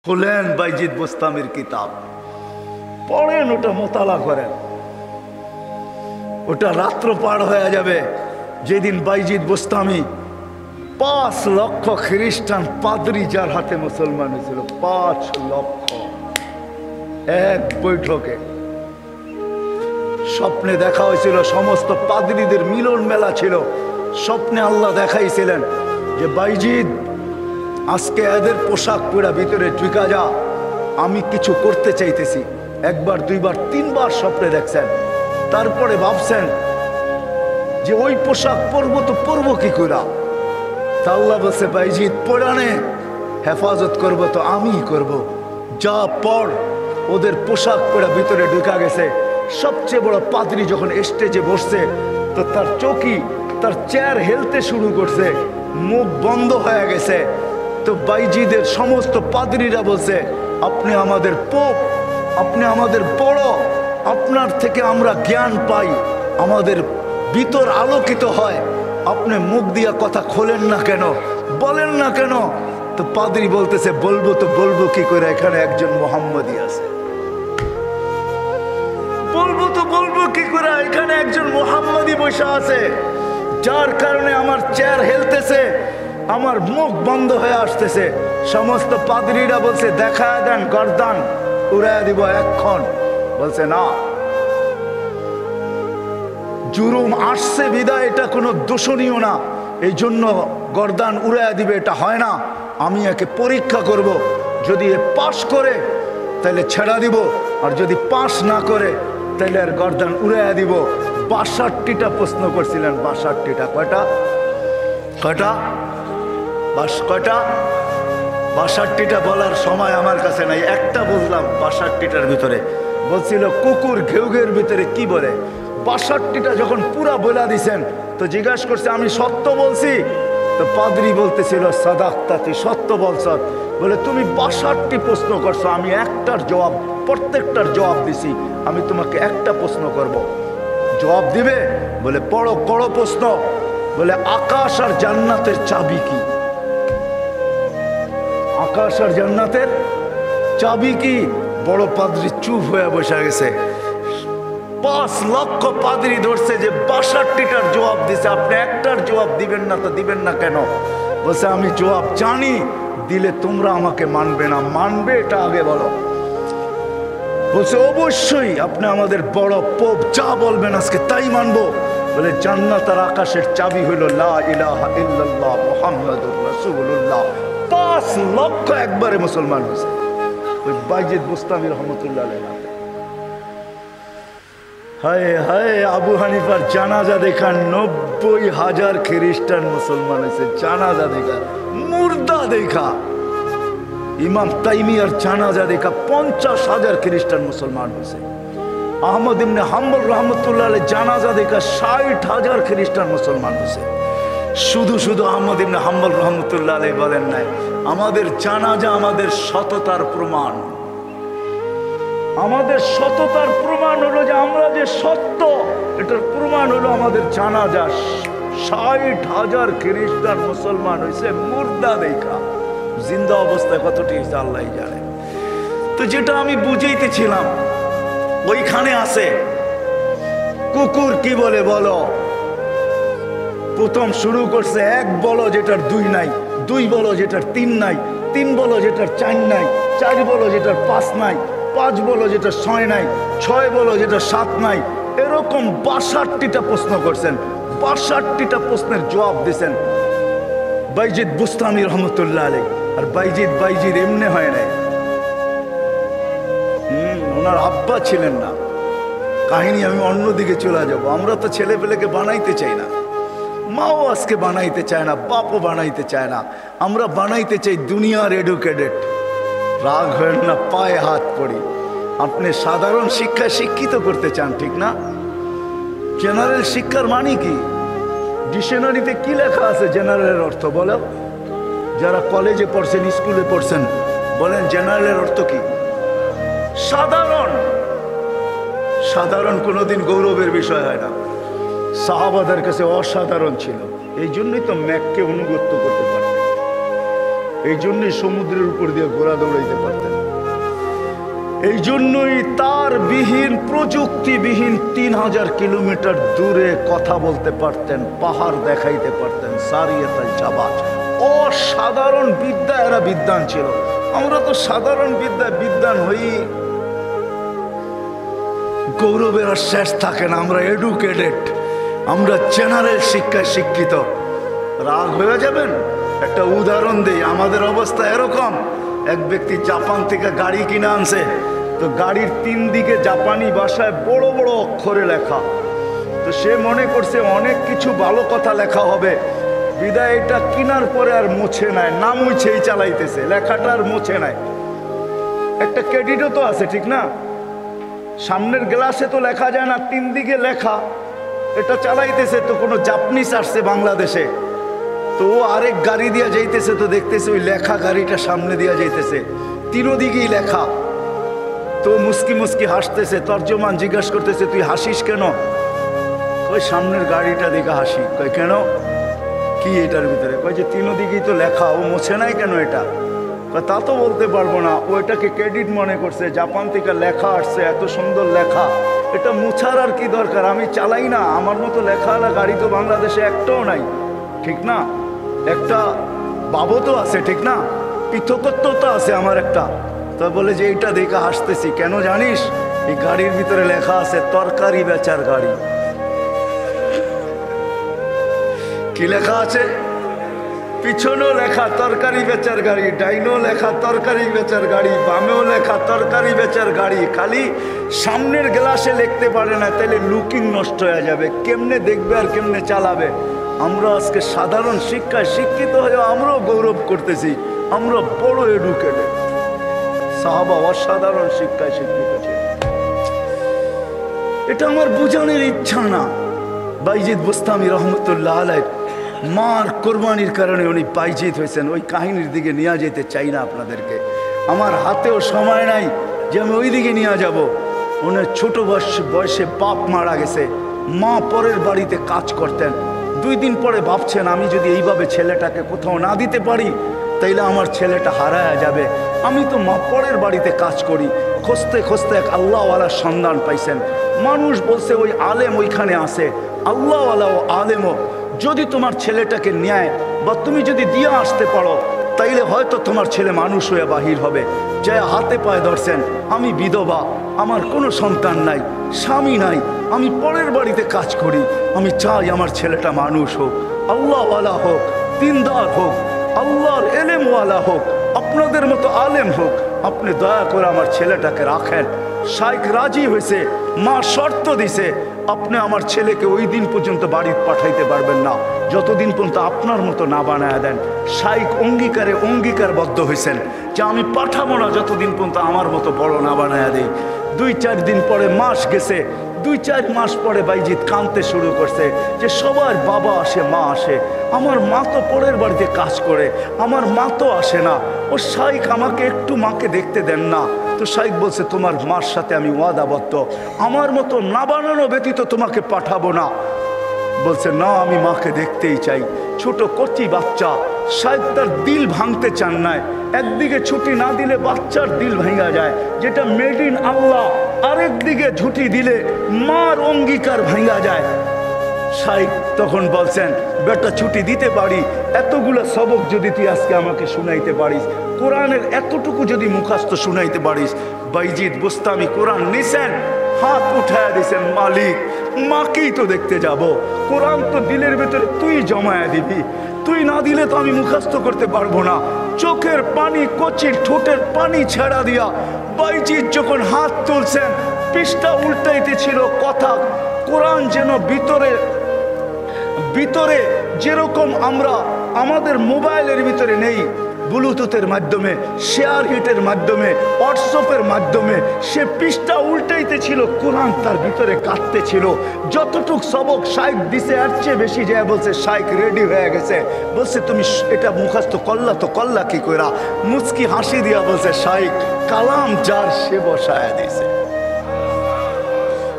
খুলেন বাইজিদ বোস্তামির কিতাব, পড়েন, ওটা মোতালা করেন। ওটা রাত্র পার হয়ে যাবে যেদিন বাইজিদ বোস্তামি 5 লক্ষ খ্রিস্টান পাদ্রী যার হাতে মুসলমান হয়েছিল, 5 লক্ষ এক বৈঠকে। স্বপ্নে দেখা হয়েছিল, সমস্ত পাদ্রীদের মিলন মেলা ছিল। স্বপ্নে আল্লাহ দেখাইছিলেন যে বাইজিদ আজকে এদের পোশাক পরা ভিতরে ঢুকা যা, আমি কিছু করতে চাইতেছি। একবার, দুইবার, 3বার স্বপ্নে দেখছেন। তারপরে ভাবছেন যে ওই পোশাক পরবো তো পরবো কি করে। তা আল্লাহ বলছে বাইজিদ পরানে হেফাজত করবো তো আমিই করব। যা পর। ওদের পোশাক পরা ভিতরে ঢুকা গেছে। সবচেয়ে বড় পাদ্রী যখন স্টেজে বসছে তো তার চৌকি, তার চেয়ার হেলতে শুরু করছে, মুখ বন্ধ হয়ে গেছে। তো বাইজিদের সমস্ত পাদ্রীরা বলছে আপনি আমাদের পোপ, আপনি আমাদের বড়, আপনার থেকে আমরা জ্ঞান পাই, আমাদের ভিতর আলোকিত হয়, আপনি মুখ দিয়া কথা খোলেন না কেন, বলেন না কেন। তো পাদ্রী বলতেছে বলবো তো বলবো কি করে, এখানে একজন মোহাম্মদী আছে। বলবো তো বলবো কি করে, এখানে একজন মোহাম্মদী বসে আছে, যার কারণে আমার চেয়ার হেলতেছে, আমার মুখ বন্ধ হয়ে আসতেছে। সমস্ত পাদ্রীরা বলছে দেখা দেন, গর্দান উড়াইয়া দিব এক্ষণ। বলছে না, জুলুম আসছে বিদায় এটা কোনো দোষণীয় না, এই জন্য গর্দান উড়াইয়া দিবে এটা হয় না। আমি একে পরীক্ষা করব, যদি এ পাশ করে তাহলে ছেড়া দিব, আর যদি পাশ না করে তাহলে আর গর্দান উড়াইয়া দিব। 62টা প্রশ্ন করছিলেন। 62টা কয়টা? কয়টা? কয়টা? 62টা বলার সময় আমার কাছে নাই, একটা বুঝলাম 62টার ভিতরে। বলছিল কুকুর ঘেউ ঘেউর ভিতরে কি বলে। 62টা যখন পুরা বলা দিছেন তো জিজ্ঞাসা করছে আমি সত্য বলছি। তো পাদ্রী বলতেছিল সাদাক্তা, তুই সত্য বলছ। বলে তুমি 62টি প্রশ্ন করছো, আমি একটার জবাব, প্রত্যেকটার জবাব দিছি, আমি তোমাকে একটা প্রশ্ন করব, জবাব দিবে? বলে পড়ো, পড়ো প্রশ্ন। বলে আকাশ আর জান্নাতের চাবি কি? আকাশ আর জান্নাতের চাবি কি? বড় পাদ্রী চুপ হয়ে বসে গেছে। 5 লক্ষ পাদ্রী ধরছে যে 62টার জবাব দিছে, আপনি একটার জবাব দিবেন না, তো দিবেন না কেন? বলছে আমি জবাব জানি, দিলে তোমরা আমাকে মানবে না, মানবে এটা আগে বলো। বলছে অবশ্যই আপনি আমাদের বড় পোপ, যা বলবেন আজকে তাই মানবো। বলে জান্নাত আর আকাশের চাবি হইল লা ইলাহা ইল্লাল্লাহ মুহাম্মাদুর রাসূলুল্লাহ। 5 লক্ষ একবারে মুসলমান হয়েছে ওই বাইজিদ বোস্তামি রহমতুল্লাহ আলাইহি। হায় হায়, আবু হানিফার জানাজা দেখা 90,000 খ্রিস্টান মুসলমান হয়েছে। জানাজা দেখা, মুর্দা দেখা। ইমাম তাইমিয়ার জানাজা দেখা 50,000 খ্রিস্টান মুসলমান হয়েছে। আহমদ ইবনে হাম্বল রহমতুল্লাহ আলাইহি জানাজা দেখা 60,000 খ্রিস্টান মুসলমান হয়েছে। শুধু শুধু আহমদ ইবনে হাম্বল রহমতুল্লাহ আলাইহি বলেন নাই আমাদের জানাজা আমাদের সততার প্রমাণ। আমাদের সততার প্রমাণ হলো যে আমরা যে সত্য, এটার প্রমাণ হলো আমাদের জানাজা। 60,000 খ্রিস্টান মুসলমান হয়েছে মুর্দা দেখা। জিন্দা অবস্থায় কতটি হয়েছে আল্লাহ জানে। তো যেটা আমি বুঝাইতেছিলাম ওইখানে আছে কুকুর কি বলে বলো। প্রথম শুরু করছে 1 বলো যেটার 2 নাই, 2 বলো যেটার 3 নাই, 3 বলো যেটার 4 নাই, 4 বলো যেটার 5 নাই, 5 বলো যেটা 6 নাই, 6 বলো যেটা 7 নাই। এরকম 62টা প্রশ্ন করছেন। 62টা প্রশ্নের জবাব দিয়েছেন বাইজিদ বুস্তামি রহমতুল্লাহ আলাইহি। আর বাইজিদ এমনি হয় নাই। ওনার আব্বা ছিলেন না। কাহিনী আমি অন্যদিকে চলে যাব। আমরা তো ছেলে পেলেকে বানাইতে চাই না, মাও আজকে বানাইতে চায় না, বাপও বানাইতে চায় না। আমরা বানাইতে চাই দুনিয়ার এডুকেটেড। রাগ হয় না, পায়ে হাত পড়ি। আপনি সাধারণ শিক্ষায় শিক্ষিত করতে চান, ঠিক না? জেনারেল শিক্ষার মানে কি? ডিকশনারিতে কি লেখা আছে জেনারেলের অর্থ বলো? যারা কলেজে পড়ছেন, স্কুলে পড়ছেন, বলেন জেনারেলের অর্থ কি? সাধারণ। সাধারণ কোনোদিন গৌরবের বিষয় হয় না। সাহাবাদের কাছে অসাধারণ ছিল, এই জন্যই তো ম্যাককে অনুগত্য করতে পারতেন, এই জন্যই সমুদ্রের উপর দিয়ে ঘোড়া দৌড়াইতে পারতেন। এই জন্যই তার বিহীন প্রযুক্তিবিহীন 3000 কিলোমিটার দূরে কথা বলতে পারতেন, পাহাড় দেখাইতে পারতেন। সারিয়াতুল জাবাল, অসাধারণ বিদ্যা, এরা বিদ্বান ছিল। আমরা তো সাধারণ বিদ্বান হই, গৌরবের আর শেষ থাকে না। আমরা এডুকেটেড, আমরা জেনারেল শিক্ষায় শিক্ষিত। রাগ হয়ে যাবেন? একটা উদাহরণ দিই। আমাদের অবস্থা এরকম, এক ব্যক্তি জাপান থেকে গাড়ি কিনে আনছে, তো গাড়ির 3 দিকে জাপানি ভাষায় বড় বড় অক্ষরে লেখা। তো সে মনে করছে অনেক কিছু ভালো কথা লেখা হবে, বিদায় এটা কেনার পরে আর মুছে নাই, না মুছেই চালাইতেছে, লেখাটা আর মুছে নাই। একটা ক্রেডিটও তো আছে, ঠিক না? সামনের গ্লাসে তো লেখা যায় না, 3 দিকে লেখা, এটা চালাইতেছে। তো কোনো জাপানিজ আসছে বাংলাদেশে, তো ও আরেক গাড়ি দিয়া যাইতেছে, তো দেখতেছে ওই লেখা গাড়িটা সামনে দিয়া যাইতেছে, 3 দিকেই লেখা। তো মুস্কি মুস্কি হাসতেছে। তর্জমান জিজ্ঞাসা করতেছে, তুই হাসিস কেন? ওই সামনের গাড়িটা দেখে হাসি। কই কেন, কি এটার ভিতরে? কই যে 3 দিকেই তো লেখা, ও মোছে নাই কেন এটা? তা তো বলতে পারবো না, ও এটাকে ক্রেডিট মনে করছে, জাপান থেকে লেখা আসছে, এত সুন্দর লেখা, এটা মুছার আর কি দরকার? আমি চালাই না, আমার মতো লেখাওয়ালা গাড়ি তো বাংলাদেশে একটাও নাই, ঠিক না? একটা বাবতও আছে, ঠিক না? পৃথকত্ব তো আছে আমার একটা। তো বলে যে এইটা দেখে হাসতেছি কেন জানিস? এই গাড়ির ভিতরে লেখা আছে তরকারি বেচার গাড়ি। কি লেখা আছে? পিছনেও লেখা তরকারি বেচার গাড়ি, ডাইনেও লেখা তরকারি বেচার গাড়ি, বামেও লেখা তরকারি বেচার গাড়ি। খালি সামনের গ্লাসে লিখতে পারে না, তাহলে লুকিং নষ্ট হয়ে যাবে, কেমনে দেখবে আর কেমনে চালাবে। আমরা আজকে সাধারণ শিক্ষায় শিক্ষিত হয়ে আমরাও গৌরব করতেছি, আমরা বড় এডুকেটেড। সাহাবা অসাধারণ শিক্ষায় শিক্ষিত ছিল। এটা আমার বোঝানোর ইচ্ছা না। বাইজিদ বুস্তামি রহমতুল্লাহ আলাইহ মার কোরবানির কারণে উনি বাইজিদ হয়েছেন, ওই কাহিনীর দিকে নিয়ে যেতে চাই না আপনাদেরকে। আমার হাতেও সময় নাই যে আমি ওই দিকে নিয়ে যাব। ওনার ছোট বয়সে বাপ মারা গেছে, মা পরের বাড়িতে কাজ করতেন। 2 দিন পরে ভাবছেন, আমি যদি এইভাবে ছেলেটাকে কোথাও না দিতে পারি তাইলে আমার ছেলেটা হারায়া যাবে। আমি তো মা পরের বাড়িতে কাজ করি। খুঁজতে খুঁজতে এক আল্লাহওয়ালার সন্ধান পাইছেন। মানুষ বলছে ওই আলেম ওইখানে আছে, আল্লাহওয়ালা ও আলেমও। যদি তোমার ছেলেটাকে নেয় বা তুমি যদি দিয়ে আসতে পারো, তাইলে হয়তো তোমার ছেলে মানুষ হয়ে বাহির হবে। যে হাতে পায়ে ধরছেন, আমি বিধবা, আমার কোনো সন্তান নাই, স্বামী নাই, আমি পরের বাড়িতে কাজ করি, আমি চাই আমার ছেলেটা মানুষ হোক, আল্লাহওয়ালা হোক, দিনদার হোক, আল্লাহর এলেমওয়ালা হোক, আপনাদের মতো আলেম হোক। আপনি দয়া করে আমার ছেলেটাকে রাখেন। শাইখ রাজি হয়েছে, মা শর্ত দিছে, আপনি আমার ছেলেকে ওই দিন পর্যন্ত বাড়িতে পাঠাইতে পারবেন না যতদিন পর্যন্ত আপনার মতো না বানায় দেন। শাইখ অঙ্গীকারবদ্ধ হয়েছেন যে আমি পাঠাবো না যতদিন পর্যন্ত আমার মতো বড় না বানায় দেয়। 2-4 দিন পরে মাস গেছে, 2-4 মাস পরে বাইজিদ কাঁদতে শুরু করছে যে সবার বাবা আসে, মা আসে, আমার মা তো পরের বাড়িতে কাজ করে, আমার মা তো আসে না। ও শাইখ আমাকে একটু মাকে দেখতে দেন না। তো শাইখ বলছে, তোমার মার সাথে আমি ওয়াদাবদ্ধ, আমার মতো না বানানো ব্যতীত তোমাকে পাঠাবো না। বলছে না, আমি মাকে দেখতেই চাই। ছোট কচি বাচ্চা, শাইখ তার দিল ভাঙতে চান নাই। একদিকে ছুটি না দিলে বাচ্চার দিল ভেঙে যায়, যেটা মেড ইন আল্লাহ। আরেকদিকে ছুটি দিলে মার অঙ্গীকার ভেঙে যায়। শাইখ তখন বলছেন, বেটা ছুটি দিতে পারি, এতগুলো সবক যদি তুই আজকে আমাকে শুনাইতে পারিস, কোরআনের এতটুকু যদি মুখস্থ শুনাইতে পারিস। বাইজিদ বুস্তামি কোরআন নিছেন, হাত উঠায় দিছেন, মালিক মাকেই তো দেখতে যাব, কোরআন তো দিলের ভেতরে তুই জমায়া দিবি, তুই না দিলে তো আমি মুখস্থ করতে পারবো না। চোখের পানি, কচির ঠোঁটের পানি ছেড়া দিয়া বাইজিদ যখন হাত তুলছেন, পৃষ্ঠা উল্টাইতে ছিল কথা। কোরআন যেন ভিতরে যেরকম আমরা আমাদের মোবাইলের ভিতরে নেই, ব্লুটুথের মাধ্যমে, শেয়ার হিটের মাধ্যমে, হোয়াটসঅ্যাপের মাধ্যমে সে পৃষ্ঠা উল্টাইতে ছিল, কোরআন তার ভিতরে কাঁদতে ছিল। যতটুক সবক শাইখ দিছে এর চেয়ে বেশি যায় বলছে শাইখ রেডি হয়ে গেছে। বলছে তুমি এটা মুখস্থ করলা, তো করলা কি কইরা? মুচকি হাসি দিয়া বলছে, শাইখ কালাম যার সে বসায় দিছে।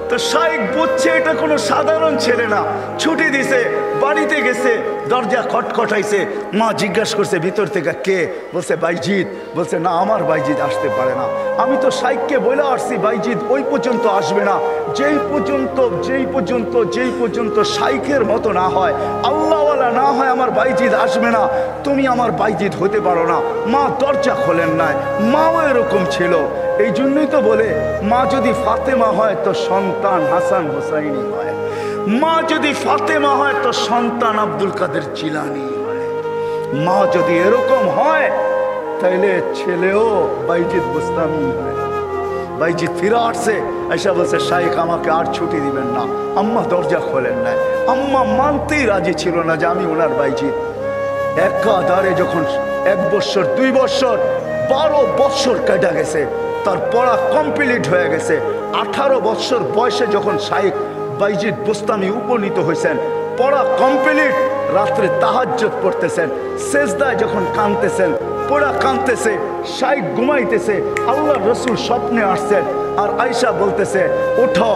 তো শাইখ বুঝছে এটা কোনো সাধারণ ছেলে না, ছুটি দিছে, বাড়িতে গেছে, দরজা খটখটাইছে। মা জিজ্ঞাসা করছে ভিতর থেকে কে? বলছে বাইজিৎ। বলছে না, আমার বাইজিৎ আসতে পারে না। আমি তো শাইখকে বলে আসছি বাইজিৎ ওই পর্যন্ত আসবে না, যেই পর্যন্ত শাইখের মতো না হয়, আল্লাহওয়ালা না হয়, আমার বাইজিৎ আসবে না। তুমি আমার বাইজিৎ হতে পারো না। মা দরজা খোলেন নাই। মাও এরকম ছিল। এই জন্যই তো বলে মা যদি ফাতেমা হয় তো সন্তান হাসান হোসাইনি হয়, মা যদি ফাতেমা হয় তো সন্তান আব্দুল কাদের জিলানি হয়। মা যদি এরকম হয় তাইলে ছেলেও বাইজিৎ বুস্তামি হয়। বাইজিৎ ফিরে আসছে, এসে বলছে শাইখ আমাকে আর ছুটি দিবেন না। আম্মা দরজা খোলেন নাই। আম্মা মানতেই রাজি ছিল না যে আমি ওনার বাইজিৎ। একাধারে যখন 1 বছর 2 বছর 12 বছর কেটে গেছে, তার পড়া কমপ্লিট হয়ে গেছে। 18 বছর বয়সে যখন শাইখ বাইজিৎ বুস্তামি উপনীত হয়েছেন, পড়া কমপ্লিট, রাত্রে তাহাজ্জুদ পড়তেছেন, সেজদায় যখন কাঁদতেছেন, পড়া কাঁদতেছে, শাইখ ঘুমাইতেছে, আল্লাহ রসুল স্বপ্নে আসছেন। আর আয়েশা বলতেছে ওঠো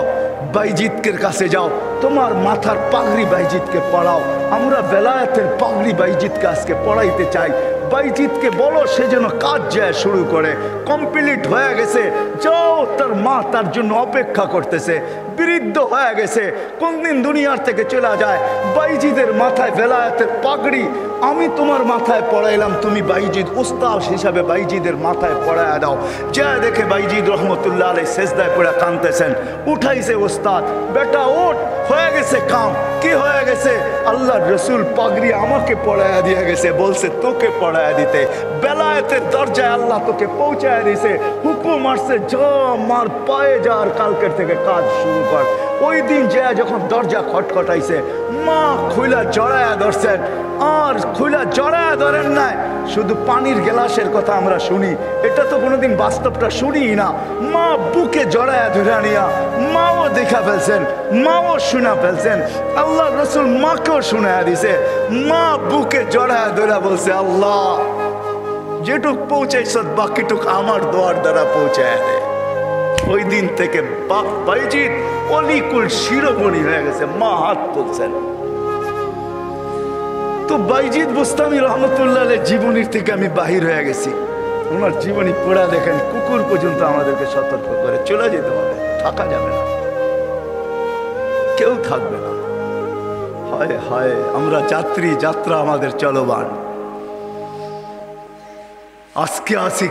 বাইজিৎকের কাছে যাও, তোমার মাথার পাগড়ি বাইজিৎকে পড়াও, আমরা বেলায়েতের পাগড়ি বাইজিৎকে আজকে পড়াইতে চাই। বাইজিৎকে বলো সে যেন কাজ যায় শুরু করে। কমপ্লিট হয়ে গেছে, যাও। তার মা তার জন্য অপেক্ষা করতেছে। বৃদ্ধ হয়ে গেছে, কোন দিন দুনিয়ার থেকে চলে যায়। বাইজিদের মাথায় বেলায়েতের পাগড়ি আমি তোমার মাথায় পড়াইলাম, তুমি বাইজিদ উস্তাদ হিসাবে বাইজিদের মাথায় পড়ায় দাও। যা দেখে বাইজিদ রহমতুল্লাহ আলাইহি সেজদায় পড়ে কাঁদতেছেন। উঠাইছে ওস্তাদ, বেটা ওঠ, হয়ে গেছে কাম। কি হয়ে গেছে? আল্লাহর রসুল পাগড়ি আমাকে পড়ায়া দিয়ে গেছে, বলছে তোকে পড়ায়া দিতে। বেলায়েতের দরজায় আল্লাহ তোকে পৌঁছায় দিছে, হুকুম আসছে যা মার পায়ে যা, আর কালকের থেকে কাজ শুরু কর। ওই দিন যে যখন দরজা খটখটাইছে, মা খুইলা জড়ায়া ধরছেন। আর খুইলা জড়ায়া ধরেন নাই, শুধু পানির গ্লাসের কথা আমরা শুনি, এটা তো কোনোদিন বাস্তবটা শুনি না। মা বুকে জড়ায়া ধরে নিয়া মাও দেখা ফেলছেন, মাও শুনা ফেলছেন। আল্লাহ রসুল মাকেও শুনায়া দিছে। মা বুকে জড়ায়া ধরে বলছে আল্লাহ যেটুক পৌঁছাইছ বাকিটুক আমার দোয়ার দ্বারা পৌঁছায় দেয়। ওই দিন থেকে বাপ বাইজিৎ অলিকুল শিরোমণি হয়ে গেছে। মা হাত তুলছেন। তো বাইজিৎ বুস্তামি রহমতুল্লাহ জীবনীর থেকে আমি বাহির হয়ে গেছি। ওনার জীবনী পড়া দেখেন, কুকুর পর্যন্ত আমাদেরকে সতর্ক করে চলে যেতে হবে, থাকা যাবে না, কেউ থাকবে না। হায় হায়, আমরা যাত্রী, যাত্রা আমাদের চলবান। আজকে আসি।